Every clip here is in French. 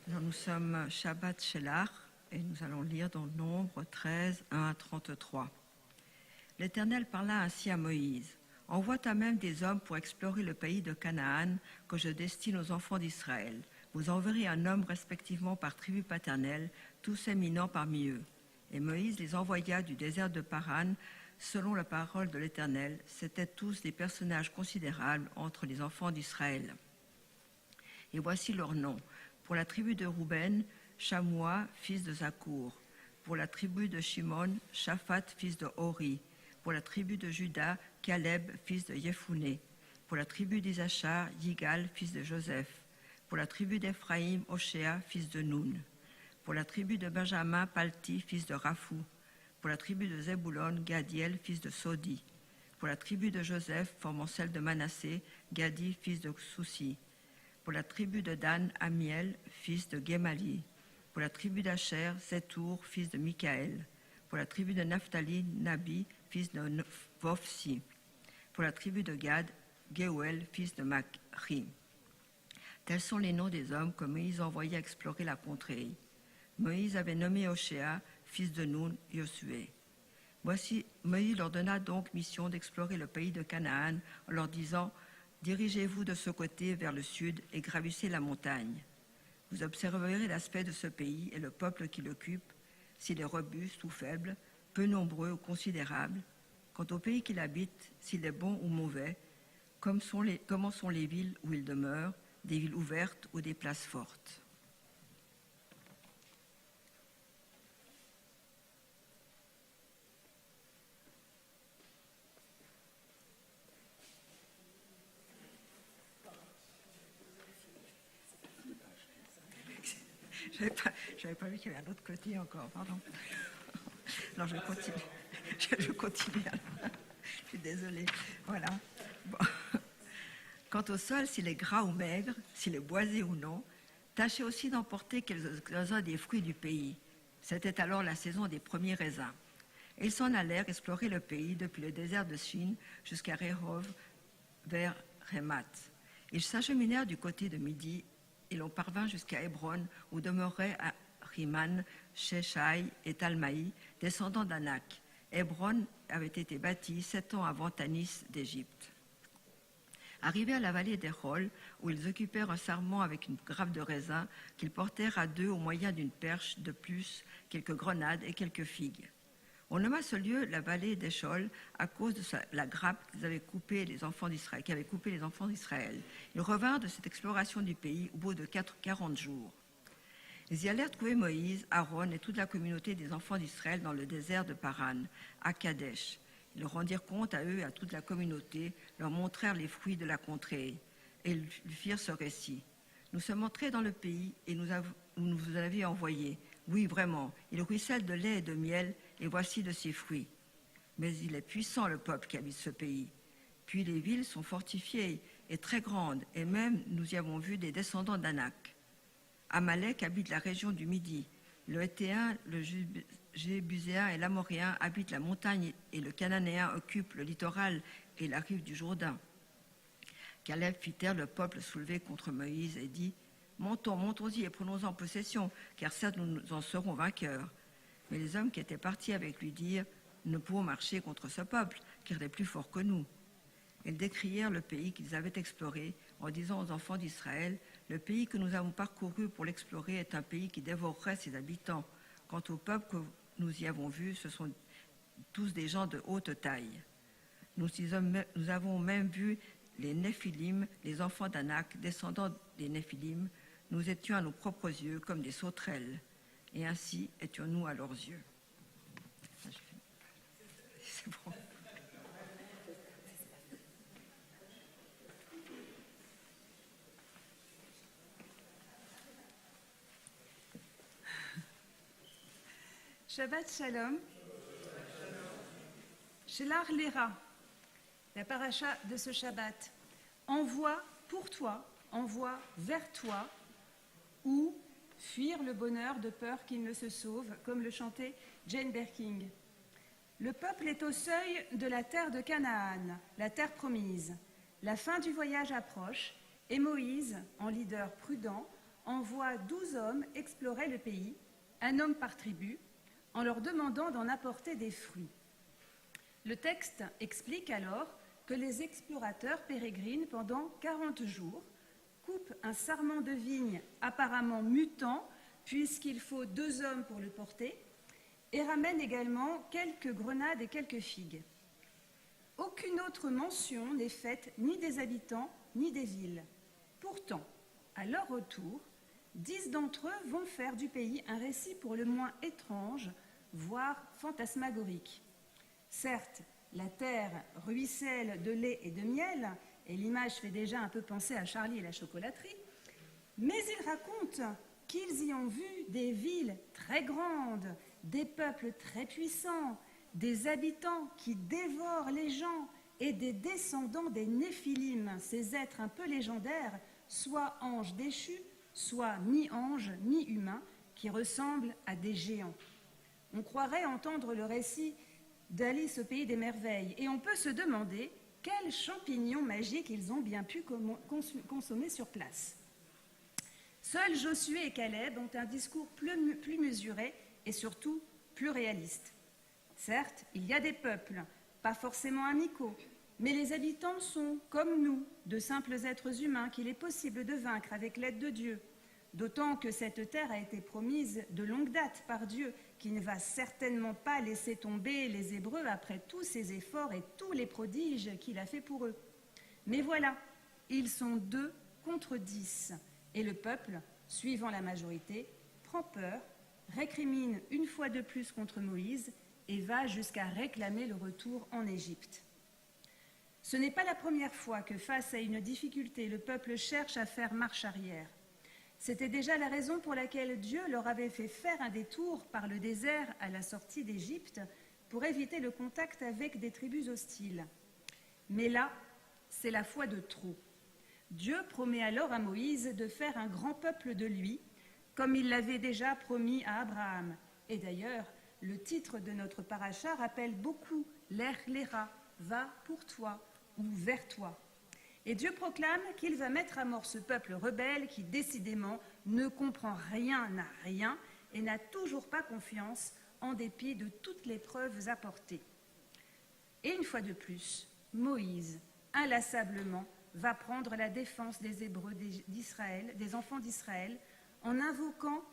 Alors, nous sommes Shabbat Shelach et nous allons lire dans Nombre 13, 1 à 33. L'Éternel parla ainsi à Moïse. Envoie toi-même des hommes pour explorer le pays de Canaan que je destine aux enfants d'Israël. Vous enverrez un homme respectivement par tribu paternelle, tous éminents parmi eux. Et Moïse les envoya du désert de Paran selon la parole de l'Éternel. C'étaient tous des personnages considérables entre les enfants d'Israël. Et voici leurs noms. Pour la tribu de Rouben, Shamoua, fils de Zakour. Pour la tribu de Shimon, Shaphat, fils de Hori. Pour la tribu de Juda, Caleb, fils de Yefouné. Pour la tribu d'Isachar, Yigal, fils de Joseph. Pour la tribu d'Ephraïm, Oshéa, fils de Noun. Pour la tribu de Benjamin, Palti, fils de Raphou. Pour la tribu de Zébulon, Gadiel, fils de Sodi. Pour la tribu de Joseph, formant celle de Manassé, Gadi, fils de Soussi. Pour la tribu de Dan, Amiel, fils de Gemali. Pour la tribu d'Acher, Zetour, fils de Michaël. Pour la tribu de Naphtali, Nabi, fils de Vofsi. Pour la tribu de Gad, Geouel, fils de Machri. Tels sont les noms des hommes que Moïse envoya explorer la contrée. Moïse avait nommé Oshéa, fils de Noun, Josué. Voici, Moïse leur donna donc mission d'explorer le pays de Canaan en leur disant « Dirigez-vous de ce côté vers le sud et gravissez la montagne. Vous observerez l'aspect de ce pays et le peuple qui l'occupe, s'il est robuste ou faible, peu nombreux ou considérable. Quant au pays qu'il habite, s'il est bon ou mauvais, comment sont les villes où il demeure, des villes ouvertes ou des places fortes. » J'avais pas vu qu'il y avait un autre côté encore, pardon. Non, je continue. Je continue. Je suis désolée. Voilà. Bon. Quant au sol, s'il est gras ou maigre, s'il est boisé ou non, tâchez aussi d'emporter quelques-uns des fruits du pays. C'était alors la saison des premiers raisins. Et ils s'en allèrent explorer le pays depuis le désert de Chine jusqu'à Rehov vers Rémat. Ils s'acheminèrent du côté de midi et l'on parvint jusqu'à Hébron, où demeuraient Riman, Sheshai et Talmaï, descendants d'Anak. Hébron avait été bâti 7 ans avant Tanis d'Égypte. Arrivés à la vallée d'Echol, où ils occupèrent un sarment avec une grappe de raisin qu'ils portèrent à deux au moyen d'une perche, de plus quelques grenades et quelques figues. On nomma ce lieu la vallée d'Echol à cause de la grappe qui avait coupé les enfants d'Israël. Ils revinrent de cette exploration du pays au bout de 40 jours. Ils y allèrent trouver Moïse, Aaron et toute la communauté des enfants d'Israël dans le désert de Paran, à Kadesh. Ils rendirent compte à eux et à toute la communauté, leur montrèrent les fruits de la contrée, et ils firent ce récit. Nous sommes entrés dans le pays et nous vous avions envoyé. Oui, vraiment, il ruisselle de lait et de miel, et voici de ses fruits. Mais il est puissant, le peuple qui habite ce pays. Puis les villes sont fortifiées et très grandes, et même nous y avons vu des descendants d'Anak. Amalek habite la région du Midi. Le Héthéen, le Jébuséen et l'Amoréen habitent la montagne, et le Cananéen occupe le littoral et la rive du Jourdain. Caleb fit taire le peuple soulevé contre Moïse et dit « Montons-y et prenons-en possession, car certes nous en serons vainqueurs. » Mais les hommes qui étaient partis avec lui dirent « Nous ne pouvons marcher contre ce peuple, car il est plus fort que nous. » Ils décrièrent le pays qu'ils avaient exploré en disant aux enfants d'Israël « Le pays que nous avons parcouru pour l'explorer est un pays qui dévorerait ses habitants. Quant au peuple que nous y avons vu, ce sont tous des gens de haute taille. Nous avons même vu les Néphilim, les enfants d'Anak, descendants des Néphilim. Nous étions à nos propres yeux comme des sauterelles, et ainsi étions-nous à leurs yeux. » C'est bon. Shabbat Shalom. Shelar Lera, la paracha de ce Shabbat. Envoie pour toi, envoie vers toi, ou fuir le bonheur de peur qu'il ne se sauve, comme le chantait Jane Birkin. Le peuple est au seuil de la terre de Canaan, la terre promise. La fin du voyage approche, et Moïse, en leader prudent, envoie 12 hommes explorer le pays, un homme par tribu, en leur demandant d'en apporter des fruits. Le texte explique alors que les explorateurs pérégrinent pendant 40 jours, coupent un sarment de vigne apparemment mutant, puisqu'il faut 2 hommes pour le porter, et ramènent également quelques grenades et quelques figues. Aucune autre mention n'est faite ni des habitants ni des villes. Pourtant, à leur retour, 10 d'entre eux vont faire du pays un récit pour le moins étrange, voire fantasmagorique. Certes, la terre ruisselle de lait et de miel, et l'image fait déjà un peu penser à Charlie et la chocolaterie, mais ils racontent qu'ils y ont vu des villes très grandes, des peuples très puissants, des habitants qui dévorent les gens et des descendants des Néphilim, ces êtres un peu légendaires, soit anges déchus, soit mi-anges, mi-humains, qui ressemblent à des géants. On croirait entendre le récit d'Alice au pays des merveilles, et on peut se demander quels champignons magiques ils ont bien pu consommer sur place. Seuls Josué et Caleb ont un discours plus mesuré et surtout plus réaliste. Certes, il y a des peuples, pas forcément amicaux, mais les habitants sont, comme nous, de simples êtres humains qu'il est possible de vaincre avec l'aide de Dieu. D'autant que cette terre a été promise de longue date par Dieu, qui ne va certainement pas laisser tomber les Hébreux après tous ses efforts et tous les prodiges qu'il a fait pour eux. Mais voilà, ils sont 2 contre 10, et le peuple, suivant la majorité, prend peur, récrimine une fois de plus contre Moïse et va jusqu'à réclamer le retour en Égypte. Ce n'est pas la première fois que, face à une difficulté, le peuple cherche à faire marche arrière. C'était déjà la raison pour laquelle Dieu leur avait fait faire un détour par le désert à la sortie d'Égypte pour éviter le contact avec des tribus hostiles. Mais là, c'est la foi de trop. Dieu promet alors à Moïse de faire un grand peuple de lui, comme il l'avait déjà promis à Abraham. Et d'ailleurs, le titre de notre paracha rappelle beaucoup l'Erléra, va pour toi ou vers toi. Et Dieu proclame qu'il va mettre à mort ce peuple rebelle qui, décidément, ne comprend rien à rien et n'a toujours pas confiance en dépit de toutes les preuves apportées. Et une fois de plus, Moïse, inlassablement, va prendre la défense des Hébreux d'Israël, des enfants d'Israël, en invoquant,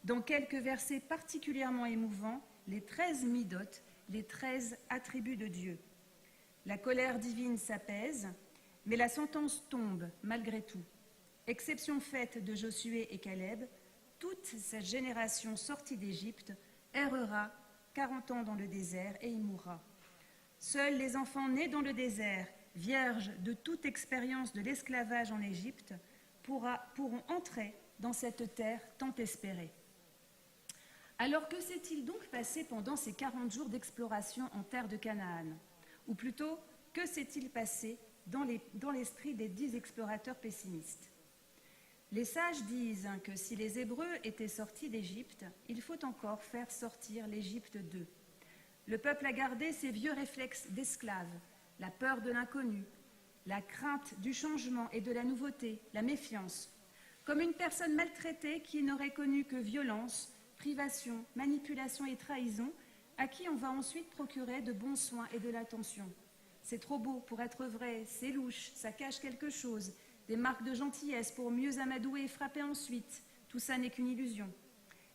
dans quelques versets particulièrement émouvants, les 13 midotes, les 13 attributs de Dieu. La colère divine s'apaise, mais la sentence tombe malgré tout. Exception faite de Josué et Caleb, toute cette génération sortie d'Égypte errera 40 ans dans le désert et y mourra. Seuls les enfants nés dans le désert, vierges de toute expérience de l'esclavage en Égypte, pourront entrer dans cette terre tant espérée. Alors que s'est-il donc passé pendant ces 40 jours d'exploration en terre de Canaan? Ou plutôt, que s'est-il passé dans l'esprit des 10 explorateurs pessimistes? Les sages disent que si les Hébreux étaient sortis d'Égypte, il faut encore faire sortir l'Égypte d'eux. Le peuple a gardé ses vieux réflexes d'esclaves, la peur de l'inconnu, la crainte du changement et de la nouveauté, la méfiance, comme une personne maltraitée qui n'aurait connu que violence, privation, manipulation et trahison, à qui on va ensuite procurer de bons soins et de l'attention. C'est trop beau pour être vrai, c'est louche, ça cache quelque chose, des marques de gentillesse pour mieux amadouer et frapper ensuite. Tout ça n'est qu'une illusion.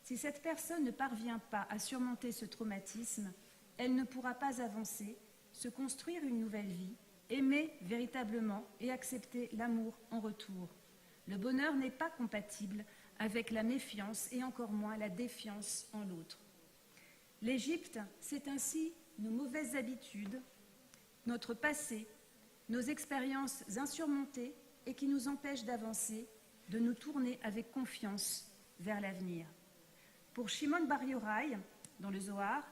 Si cette personne ne parvient pas à surmonter ce traumatisme, elle ne pourra pas avancer, se construire une nouvelle vie, aimer véritablement et accepter l'amour en retour. Le bonheur n'est pas compatible avec la méfiance et encore moins la défiance en l'autre. L'Égypte, c'est ainsi nos mauvaises habitudes, notre passé, nos expériences insurmontées et qui nous empêchent d'avancer, de nous tourner avec confiance vers l'avenir. Pour Shimon Bar Yochai, dans le Zohar,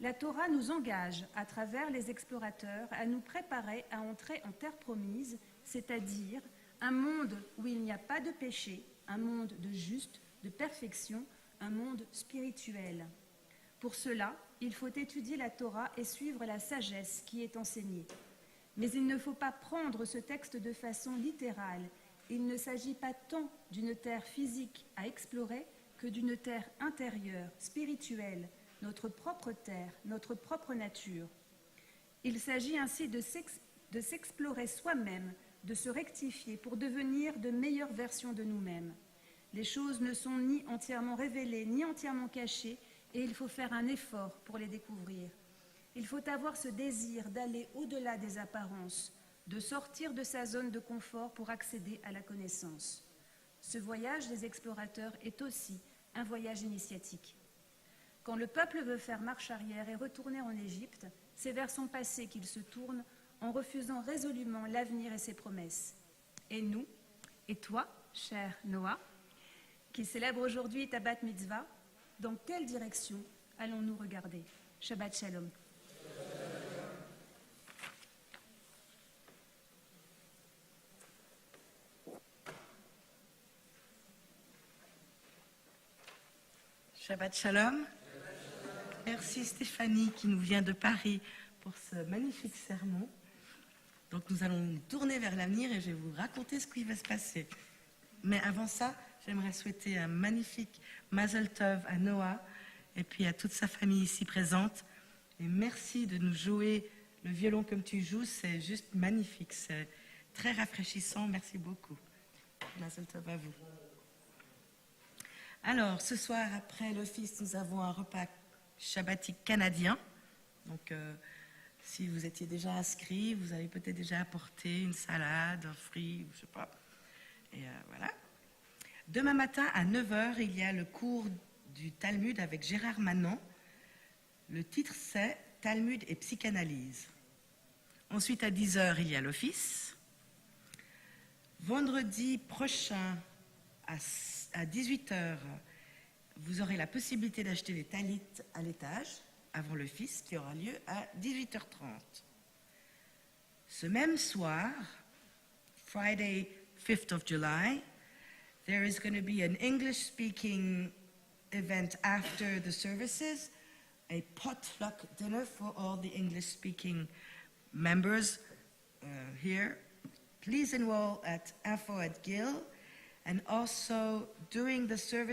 la Torah nous engage, à travers les explorateurs, à nous préparer à entrer en terre promise, c'est-à-dire un monde où il n'y a pas de péché, un monde de juste, de perfection, un monde spirituel. Pour cela, il faut étudier la Torah et suivre la sagesse qui est enseignée. Mais il ne faut pas prendre ce texte de façon littérale il ne s'agit pas tant d'une terre physique à explorer que d'une terre intérieure, spirituelle, notre propre terre, notre propre nature. Il s'agit ainsi de s'explorer soi-même, de se rectifier pour devenir de meilleures versions de nous-mêmes. Les choses ne sont ni entièrement révélées, ni entièrement cachées, et il faut faire un effort pour les découvrir. Il faut avoir ce désir d'aller au-delà des apparences, de sortir de sa zone de confort pour accéder à la connaissance. Ce voyage des explorateurs est aussi un voyage initiatique. Quand le peuple veut faire marche arrière et retourner en Égypte, c'est vers son passé qu'il se tourne en refusant résolument l'avenir et ses promesses. Et nous, et toi, cher Noah, qui célèbre aujourd'hui ta bat mitzvah, dans quelle direction allons-nous regarder? Shabbat Shalom. Shabbat Shalom. Merci Stéphanie qui nous vient de Paris pour ce magnifique sermon. Donc nous allons nous tourner vers l'avenir et je vais vous raconter ce qui va se passer. Mais avant ça, j'aimerais souhaiter un magnifique Mazel Tov à Noah et puis à toute sa famille ici présente. Et merci de nous jouer le violon comme tu joues, c'est juste magnifique, c'est très rafraîchissant, merci beaucoup. Mazel Tov à vous. Alors, ce soir, après l'office, nous avons un repas shabbatique canadien. Donc, si vous étiez déjà inscrit, vous avez peut-être déjà apporté une salade, un fruit, je ne sais pas. Et voilà. Demain matin, à 9h, il y a le cours du Talmud avec Gérard Manon. Le titre, c'est « Talmud et psychanalyse ». Ensuite, à 10h, il y a l'office. Vendredi prochain, à 18h, vous aurez la possibilité d'acheter les talit à l'étage, avant l'office, qui aura lieu à 18h30. Ce même soir, Friday, 5th of July, there is going to be an English-speaking event after the services, a potluck dinner for all the English-speaking members here. Please enroll at info@gil, and also during the service,